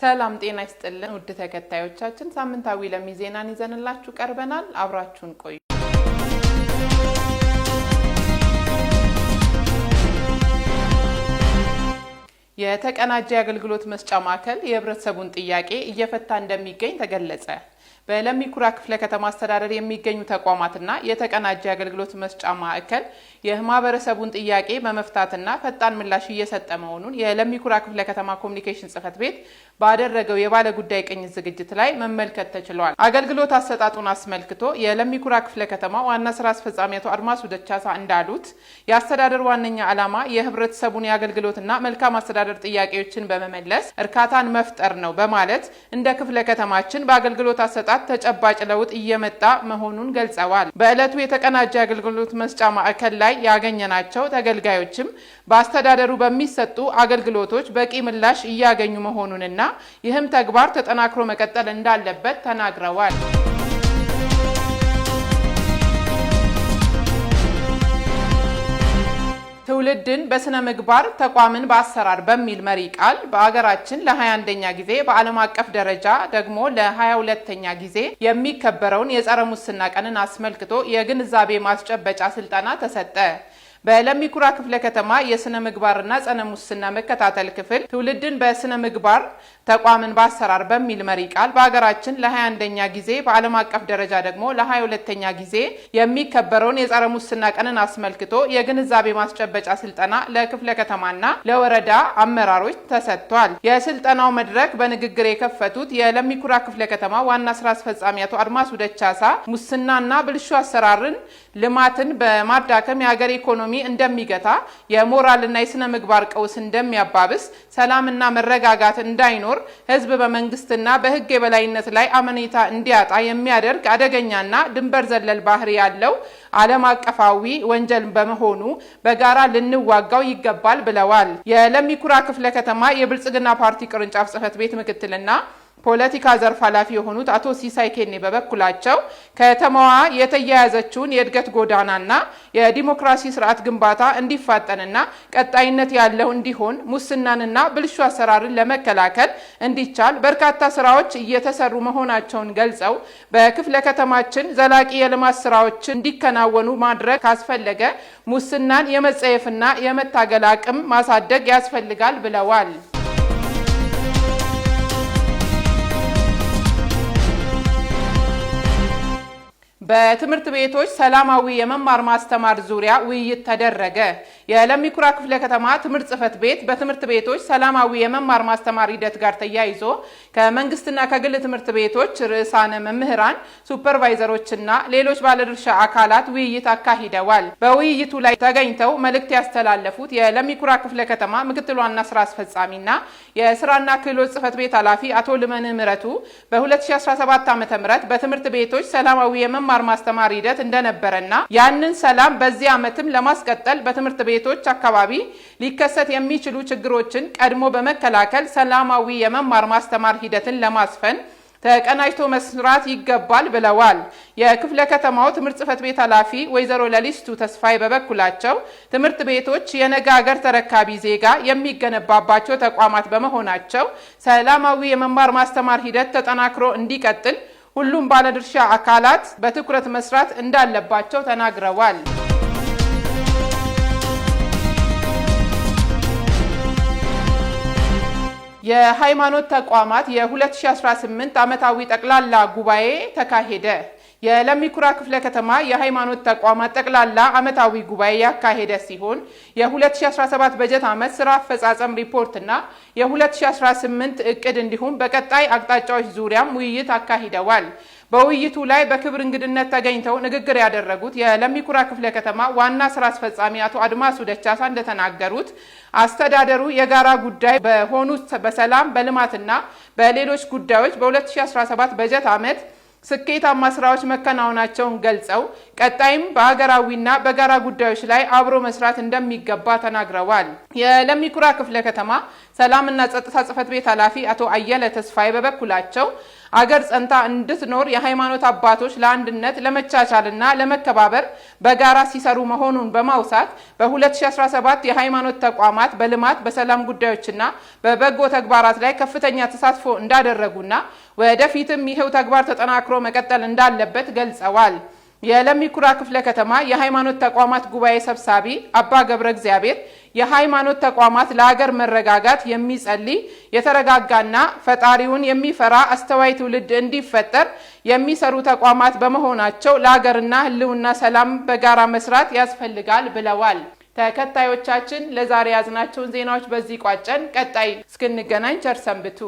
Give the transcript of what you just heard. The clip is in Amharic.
ሰላም ጤና ይስጥልን ውድ ተከታዮቻችን ሳምንታዊ ለሚዜናን ይዘንላችሁ ቀርበናል አብራችሁን ቆዩ የተቀናጀ አገልግሎት መስጫ ማዕከል የህብረተሰቡን ጥያቄ እየፈታ እንደሚገኝ ተገለጸ በለሚ ኩራ ክፍለ ከተማ አስተዳደር የሚገኙ ተቋማትና የተቀናጀ አገልግሎት መስጫ ማዕከል የማህበረሰቡን ጥያቄ በመፍታትና ፈጣን ምላሽ እየሰጠ መሆኑን የለሚ ኩራ ክፍለ ከተማ ኮሙኒኬሽን ጽህፈት ቤት ባደረገው የባለ ጉዳይ ቅኝት ዝግጅት ላይ መመልከት ተችሏል። አገልግሎት አሰጣጡን አስመልክቶ የለሚ ኩራ ክፍለ ከተማ ዋና ስራ አስፈጻሚ አቶ አድማሱ ደቻሳ እንዳሉት የአስተዳደር ዋነኛ ዓላማ የህብረተሰቡን የአገልግሎትና መልካም አስተዳደር ጥያቄዎችን በመመለስ እርካታን መፍጠር ነው በማለት እንደ ክፍለ ከተማችን በአገልግሎት አሰጣጥ ተጨባጭ ለውጥ እየመጣ መሆኑን ገልጸዋል። በእለቱ የተቀናጀ አገልግሎት መስጫ ማዕከል ላይ ያገኘናቸው ተገልጋዮችም በአስተዳደሩ በሚሰጡ አገልግሎቶች በቂ ምላሽ እያገኙ መሆኑንና ይህም ተግባር ተጠናክሮ መቀጠል እንዳለበት ተናግረዋል። ትውልድን በስነ ምግባር ተቋምን በአሰራር በሚል መሪ ቃል በአገራችን ለ21ኛ ጊዜ በዓለም አቀፍ ደረጃ ደግሞ ለ22ኛ ጊዜ የሚከበረውን የጸረ ሙስና ቀንን አስመልክቶ የግንዛቤ ማስጨበጫ ስልጠና ተሰጠ። በለሚ ኩራ ክፍለ ከተማ የስነ ምግባርና ጸረ ሙስና መከታተል ክፍል ትውልድን በስነ ምግባር ተቋምን በአሰራር በሚል መሪ ቃል በአገራችን ለ21ኛ ጊዜ በዓለም አቀፍ ደረጃ ደግሞ ለ22ኛ ጊዜ የሚከበረውን የጸረ ሙስና ቀንን አስመልክቶ የግንዛቤ ማስጨበጫ ስልጠና ለክፍለ ከተማና ለወረዳ አመራሮች ተሰጥቷል። የስልጠናው መድረክ በንግግር የከፈቱት የለሚ ኩራ ክፍለ ከተማ ዋና ስራ አስፈጻሚ አቶ አድማሱ ደቻሳ ሙስናና ብልሹ አሰራርን ልማትን በማዳከም የሀገር ኢኮኖሚ እንደሚገታ የሞራልና የስነ ምግባር ቀውስ እንደሚያባብስ ሰላምና መረጋጋት እንዳይኖር ህዝብ በመንግስትና በህግ የበላይነት ላይ አመኔታ እንዲያጣ የሚያደርግ አደገኛና ድንበር ዘለል ባህሪ ያለው ዓለም አቀፋዊ ወንጀል በመሆኑ በጋራ ልንዋጋው ይገባል ብለዋል። የለሚ ኩራ ክፍለ ከተማ የብልጽግና ፓርቲ ቅርንጫፍ ጽህፈት ቤት ምክትልና ፖለቲካ ዘርፍ ኃላፊ የሆኑት አቶ ሲሳይ ኬኔ በበኩላቸው ከተማዋ የተያያዘችውን የእድገት ጎዳናና የዲሞክራሲ ስርዓት ግንባታ እንዲፋጠንና ቀጣይነት ያለው እንዲሆን ሙስናንና ብልሹ አሰራርን ለመከላከል እንዲቻል በርካታ ስራዎች እየተሰሩ መሆናቸውን ገልጸው በክፍለ ከተማችን ዘላቂ የልማት ስራዎች እንዲከናወኑ ማድረግ ካስፈለገ ሙስናን የመጸየፍና የመታገል አቅም ማሳደግ ያስፈልጋል ብለዋል። በትምህርት ቤቶች ሰላማዊ የመማር ማስተማር ዙሪያ ውይይት ተደረገ። የለሚ ኩራ ክፍለ ከተማ ትምህርት ጽህፈት ቤት በትምህርት ቤቶች ሰላማዊ የመማር ማስተማር ሂደት ጋር ተያይዞ ከመንግስትና ከግል ትምህርት ቤቶች ርዕሳነ መምህራን፣ ሱፐርቫይዘሮችና ሌሎች ባለድርሻ አካላት ውይይት አካሂደዋል። በውይይቱ ላይ ተገኝተው መልእክት ያስተላለፉት የለሚ ኩራ ክፍለ ከተማ ምክትል ዋና ስራ አስፈጻሚና የስራና ክህሎት ጽህፈት ቤት ኃላፊ አቶ ልመን ምረቱ በ2017 ዓ.ም በትምህርት ቤቶች ሰላማዊ የመማር ማስተማር ሂደት እንደነበረና ያንን ሰላም በዚህ ዓመትም ለማስቀጠል በትምህርት ቤቶች አካባቢ ሊከሰት የሚችሉ ችግሮችን ቀድሞ በመከላከል ሰላማዊ የመማር ማስተማር ሂደትን ለማስፈን ተቀናጅቶ መስራት ይገባል ብለዋል። የክፍለ ከተማው ትምህርት ጽህፈት ቤት ኃላፊ ወይዘሮ ለሊስቱ ተስፋይ በበኩላቸው ትምህርት ቤቶች የነገ ሀገር ተረካቢ ዜጋ የሚገነባባቸው ተቋማት በመሆናቸው ሰላማዊ የመማር ማስተማር ሂደት ተጠናክሮ እንዲቀጥል ሁሉም ባለድርሻ አካላት በትኩረት መስራት እንዳለባቸው ተናግረዋል። የሃይማኖት ተቋማት የ2018 ዓመታዊ ጠቅላላ ጉባኤ ተካሄደ። የለሚ ኩራ ክፍለ ከተማ የሃይማኖት ተቋማት ጠቅላላ ዓመታዊ ጉባኤ ያካሄደ ሲሆን የ2017 በጀት ዓመት ስራ አፈጻጸም ሪፖርትና የ2018 እቅድ እንዲሁም በቀጣይ አቅጣጫዎች ዙሪያም ውይይት አካሂደዋል። በውይይቱ ላይ በክብር እንግድነት ተገኝተው ንግግር ያደረጉት የለሚ ኩራ ክፍለ ከተማ ዋና ስራ አስፈጻሚ አቶ አድማሱ ደቻሳ እንደተናገሩት አስተዳደሩ የጋራ ጉዳይ በሆኑት በሰላም በልማትና በሌሎች ጉዳዮች በ2017 በጀት ዓመት ስኬታማ ስራዎች መከናወናቸውን ገልጸው ቀጣይም በሀገራዊና በጋራ ጉዳዮች ላይ አብሮ መስራት እንደሚገባ ተናግረዋል። የለሚ ኩራ ክፍለ ከተማ ሰላምና ጸጥታ ጽህፈት ቤት ኃላፊ አቶ አየለ ተስፋይ በበኩላቸው አገር ጸንታ እንድትኖር የሃይማኖት አባቶች ለአንድነት ለመቻቻልና ለመከባበር በጋራ ሲሰሩ መሆኑን በማውሳት በ2017 የሃይማኖት ተቋማት በልማት በሰላም ጉዳዮችና በበጎ ተግባራት ላይ ከፍተኛ ተሳትፎ እንዳደረጉና ወደፊትም ይሄው ተግባር ተጠናክሮ መቀጠል እንዳለበት ገልጸዋል። የለሚ ኩራ ክፍለ ከተማ የሃይማኖት ተቋማት ጉባኤ ሰብሳቢ አባ ገብረ እግዚአብሔር የሃይማኖት ተቋማት ለሀገር መረጋጋት የሚጸልይ የተረጋጋና ፈጣሪውን የሚፈራ አስተዋይ ትውልድ እንዲፈጠር የሚሰሩ ተቋማት በመሆናቸው ለሀገርና ሕልውና ሰላም በጋራ መስራት ያስፈልጋል ብለዋል። ተከታዮቻችን ለዛሬ ያዝናቸውን ዜናዎች በዚህ ቋጨን። ቀጣይ እስክንገናኝ ቸር ሰንብቱ።